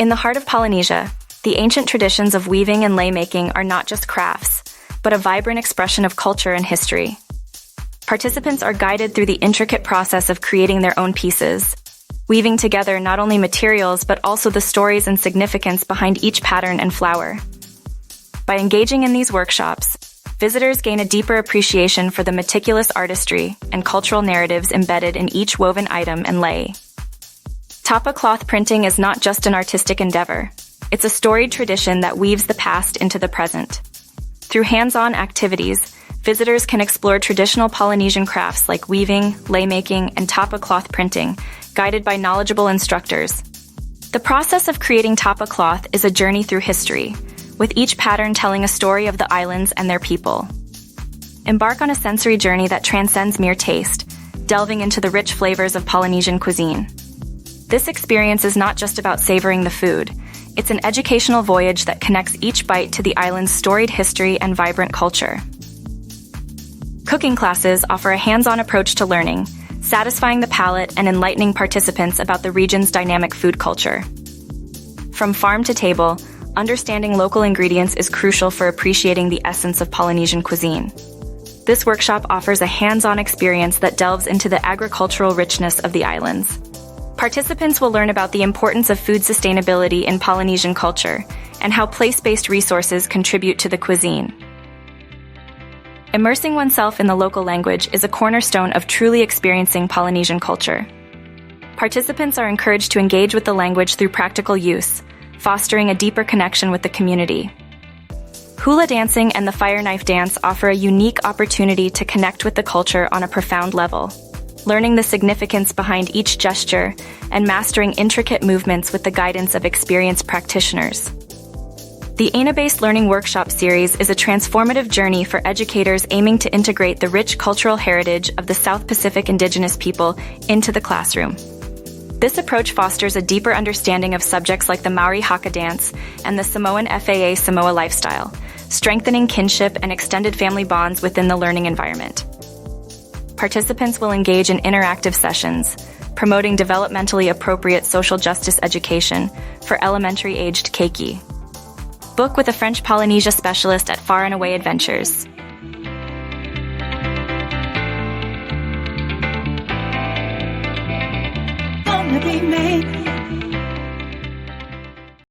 In the heart of Polynesia, the ancient traditions of weaving and lei-making are not just crafts, but a vibrant expression of culture and history. Participants are guided through the intricate process of creating their own pieces, weaving together not only materials but also the stories and significance behind each pattern and flower. By engaging in these workshops, visitors gain a deeper appreciation for the meticulous artistry and cultural narratives embedded in each woven item and lei. Tapa cloth printing is not just an artistic endeavor. It's a storied tradition that weaves the past into the present. Through hands-on activities, visitors can explore traditional Polynesian crafts like weaving, lei-making, and tapa cloth printing, guided by knowledgeable instructors. The process of creating tapa cloth is a journey through history, with each pattern telling a story of the islands and their people. Embark on a sensory journey that transcends mere taste, delving into the rich flavors of Polynesian cuisine. This experience is not just about savoring the food. It's an educational voyage that connects each bite to the island's storied history and vibrant culture. Cooking classes offer a hands-on approach to learning, satisfying the palate and enlightening participants about the region's dynamic food culture. From farm to table, understanding local ingredients is crucial for appreciating the essence of Polynesian cuisine. This workshop offers a hands-on experience that delves into the agricultural richness of the islands. Participants will learn about the importance of food sustainability in Polynesian culture and how place-based resources contribute to the cuisine. Immersing oneself in the local language is a cornerstone of truly experiencing Polynesian culture. Participants are encouraged to engage with the language through practical use, fostering a deeper connection with the community. Hula dancing and the fire knife dance offer a unique opportunity to connect with the culture on a profound level, learning the significance behind each gesture and mastering intricate movements with the guidance of experienced practitioners. The ANA-based Learning Workshop series is a transformative journey for educators aiming to integrate the rich cultural heritage of the South Pacific indigenous people into the classroom. This approach fosters a deeper understanding of subjects like the Maori Haka dance and the Samoan FAA Samoa lifestyle, strengthening kinship and extended family bonds within the learning environment. Participants will engage in interactive sessions, promoting developmentally appropriate social justice education for elementary-aged keiki. Book with a French Polynesia specialist at Far and Away Adventures. Gonna be made.